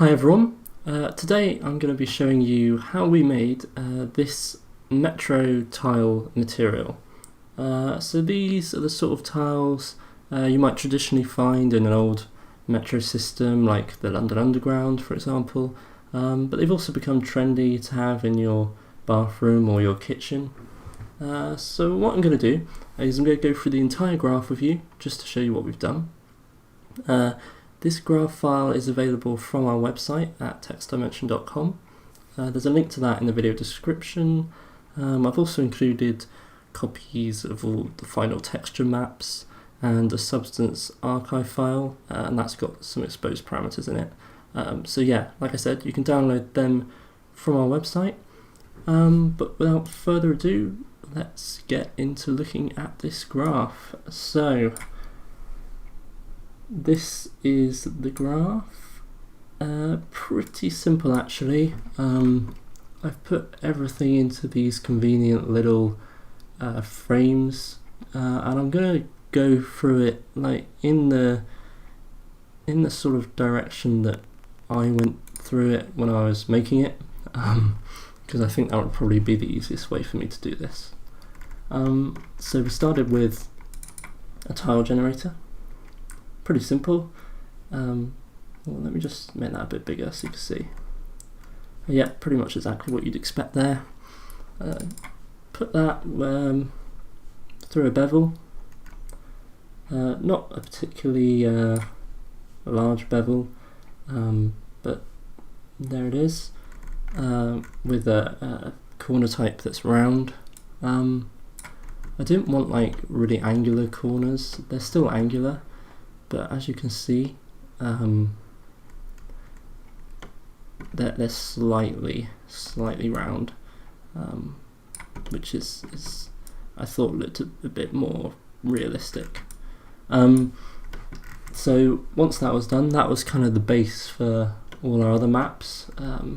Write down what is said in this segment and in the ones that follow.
Hi everyone, today I'm going to be showing you how we made this metro tile material. So these are the sort of tiles you might traditionally find in an old metro system like the London Underground, for example, but they've also become trendy to have in your bathroom or your kitchen. So what I'm going to do is I'm going to go through the entire graph with you just to show you what we've done. This graph file is available from our website at textdimension.com. There's a link to that in the video description. I've also included copies of all the final texture maps and a substance archive file, and that's got some exposed parameters in it. So yeah, like I said, you can download them from our website. But without further ado, let's get into looking at this graph. So this is the graph. Pretty simple actually. I've put everything into these convenient little frames, and I'm going to go through it like in the sort of direction that I went through it when I was making it, because I think that would probably be the easiest way for me to do this. So we started with a tile generator. Pretty simple. Well, let me just make that a bit bigger so you can see. Yeah, pretty much exactly what you'd expect there. Put that through a bevel. Not a particularly large bevel, but there it is, with a corner type that's round. I didn't want like really angular corners. They're still angular, but as you can see, they're slightly round, which is I thought looked a bit more realistic. So once that was done, that was kind of the base for all our other maps. Did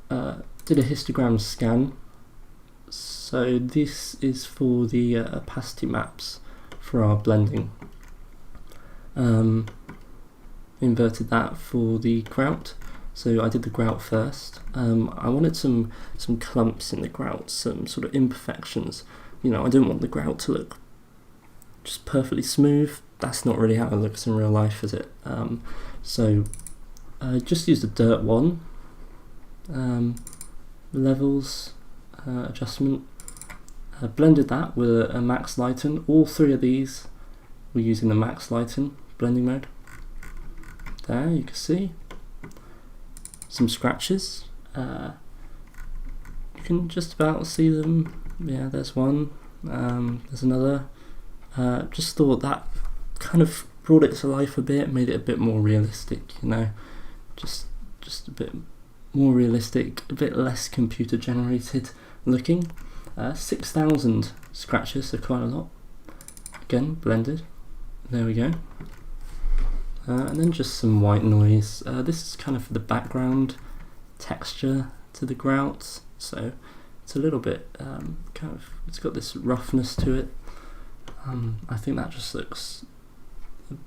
a histogram scan. So this is for the opacity maps for our blending. Inverted that for the grout. So I did the grout first. I wanted some clumps in the grout, some sort of imperfections. You know, I didn't want the grout to look just perfectly smooth. That's not really how it looks in real life, is it? So I just used a dirt one, levels adjustment. Blended that with a max lighten. All three of these were using the max lighten blending mode. There you can see some scratches. You can just about see them. Yeah, there's one. There's another. Just thought that kind of brought it to life a bit, made it a bit more realistic. You know, just a bit more realistic, a bit less computer generated looking. 6,000 scratches, so quite a lot. Again, blended. There we go. And then just some white noise. This is kind of the background texture to the grout, so it's a little bit it's got this roughness to it. I think that just looks,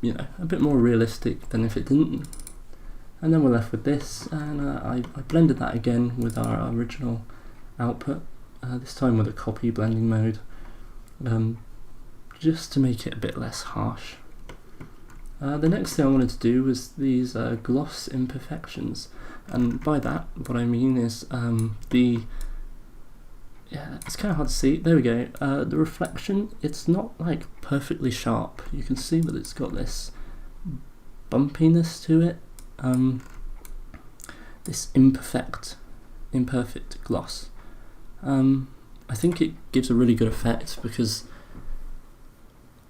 you know, a bit more realistic than if it didn't. And then we're left with this, and I blended that again with our original output, this time with a copy blending mode, just to make it a bit less harsh. The next thing I wanted to do was these gloss imperfections, and by that what I mean is it's kind of hard to see. There we go. The reflection, it's not like perfectly sharp. You can see that it's got this bumpiness to it. This imperfect gloss. I think it gives a really good effect because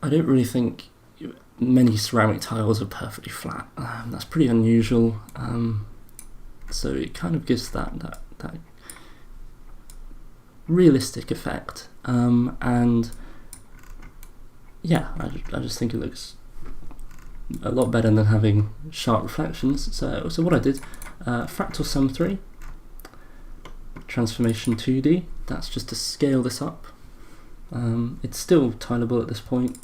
I don't really think many ceramic tiles are perfectly flat. That's pretty unusual. So it kind of gives that realistic effect. And yeah, I just think it looks a lot better than having sharp reflections. So what I did, fractal sum 3, transformation 2D. That's just to scale this up. It's still tileable at this point.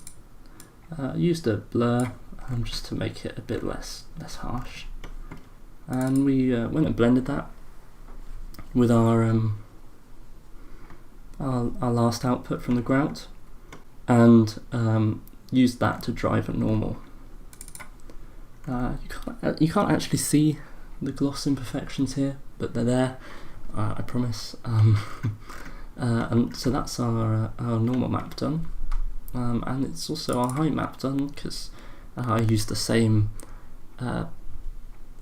Used a blur, just to make it a bit less harsh. And we went and blended that with our last output from the Grout, and used that to drive a normal. You can't actually see the gloss imperfections here, but they're there, I promise. And so that's our normal map done, and it's also our height map done, because I used the same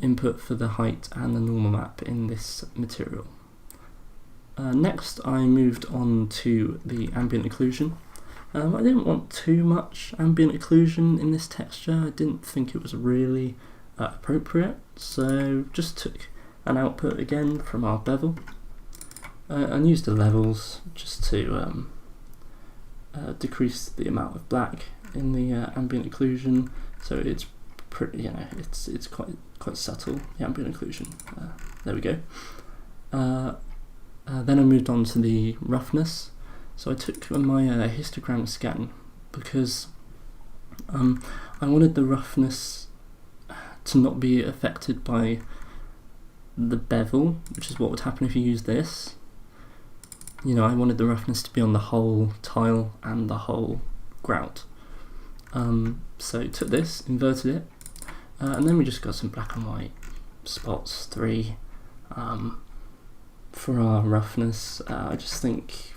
input for the height and the normal map in this material. Next I moved on to the ambient occlusion. I didn't want too much ambient occlusion in this texture. I didn't think it was really appropriate, so just took an output again from our bevel and used the levels just to decrease the amount of black in the ambient occlusion, so it's pretty, it's quite subtle, the ambient occlusion. There we go. Then I moved on to the roughness. So I took my histogram scan because I wanted the roughness to not be affected by the bevel, which is what would happen if you use this. I wanted the roughness to be on the whole tile and the whole grout. So took this, inverted it, and then we just got some black and white spots, 3, for our roughness. I just think,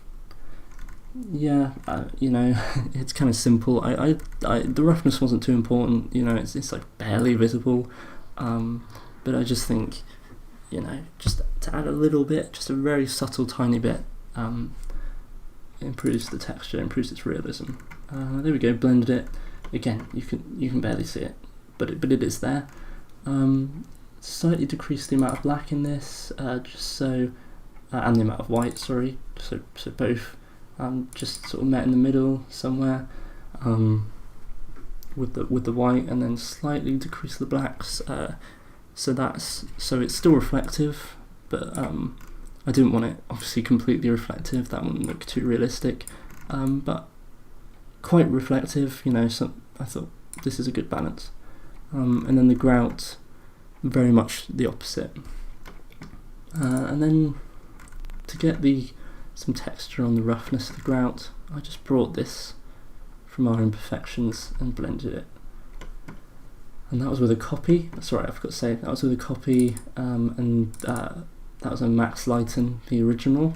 it's kind of simple. The roughness wasn't too important. It's like barely visible, but I just think, just to add a little bit, just a very subtle, tiny bit, improves the texture, improves its realism. There we go. Blended it again. You can barely see it, but it is there. Slightly decreased the amount of black in this, just so, and the amount of white. Sorry, so both. Just sort of met in the middle somewhere, with the white, and then slightly decrease the blacks, so it's still reflective, but I didn't want it obviously completely reflective. That wouldn't look too realistic, but quite reflective. So I thought this is a good balance. And then the grout, very much the opposite. And then to get some texture on the roughness of the grout, I just brought this from our Imperfections and blended it. And that was with a copy, sorry I forgot to say, that was with a copy, and that was a Max Lighten, the original.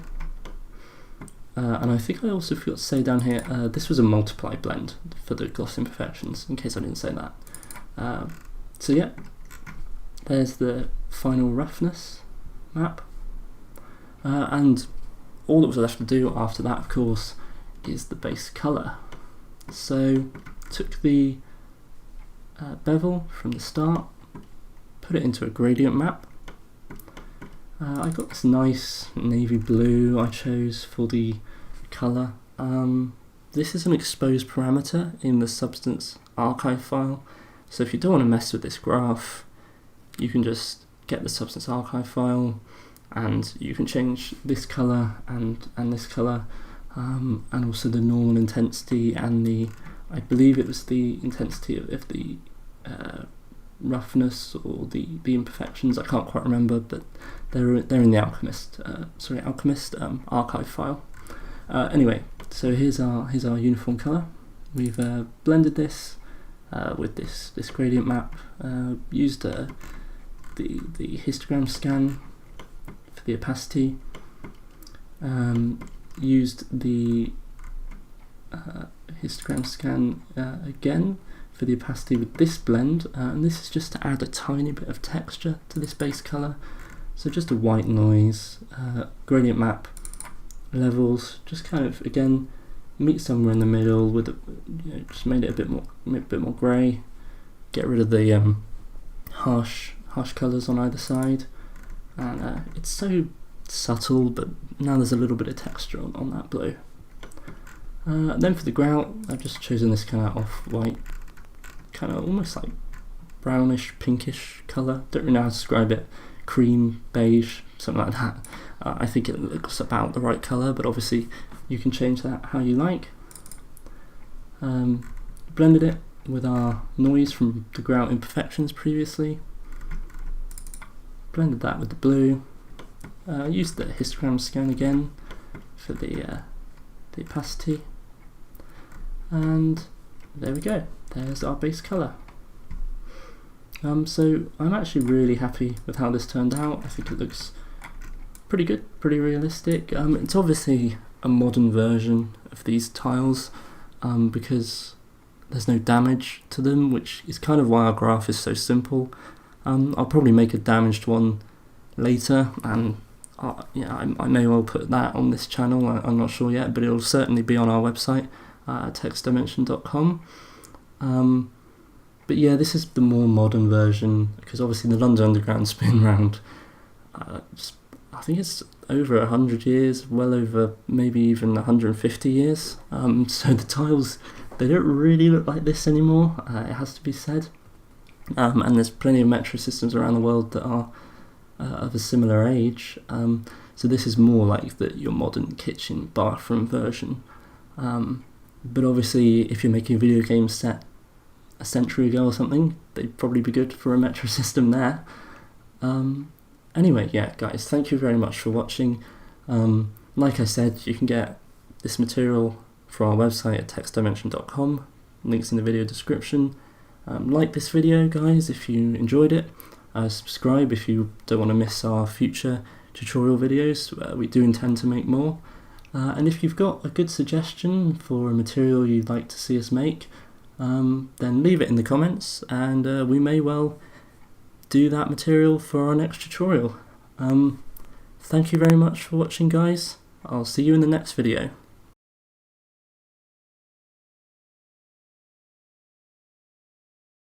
And I think I also forgot to say down here, this was a multiply blend for the gloss imperfections, in case I didn't say that. So yeah, there's the final roughness map. And all that was left to do after that, of course, is the base colour. So took the bevel from the start, put it into a gradient map. I got this nice navy blue I chose for the colour. This is an exposed parameter in the substance archive file, so if you don't want to mess with this graph, you can just get the substance archive file, and you can change this colour and this colour, and also the normal intensity and the, I believe it was the intensity of the roughness or the imperfections. I can't quite remember, but they're in the Alchemist archive file. Anyway, so here's our uniform colour. We've blended this with this gradient map. Used the Histogram Scan for the opacity. Used the Histogram Scan again for the opacity with this blend, and this is just to add a tiny bit of texture to this base colour. So just a white noise, gradient map, levels, just kind of again meet somewhere in the middle with just made it a bit more grey. Get rid of the harsh colours on either side, and it's so subtle, but now there's a little bit of texture on that blue. Then for the grout, I've just chosen this kind of off-white, kind of almost like brownish, pinkish colour. Don't really know how to describe it. Cream, beige, something like that. I think it looks about the right colour, but obviously you can change that how you like. Blended it, with our noise from the Grout Imperfections previously. Blended that with the blue. Used the Histogram Scan again for the opacity. And there we go, there's our base colour. So I'm actually really happy with how this turned out. I think it looks pretty good, pretty realistic. It's obviously a modern version of these tiles because there's no damage to them, which is kind of why our graph is so simple. I'll probably make a damaged one later, and I may well put that on this channel, I'm not sure yet, but it'll certainly be on our website, textdimension.com. But yeah, this is the more modern version, because obviously the London Underground's been around, I think it's over 100 years, well over maybe even 150 years, so the tiles, they don't really look like this anymore, it has to be said. And there's plenty of metro systems around the world that are of a similar age, so this is more like your modern kitchen bathroom version. But obviously if you're making a video game set a century ago or something, they'd probably be good for a metro system there. Anyway, yeah guys, thank you very much for watching. Like I said, you can get this material from our website at textdimension.com, links in the video description. Like this video guys if you enjoyed it, subscribe if you don't want to miss our future tutorial videos, we do intend to make more, and if you've got a good suggestion for a material you'd like to see us make, then leave it in the comments, and we may well do that material for our next tutorial. Thank you very much for watching guys, I'll see you in the next video.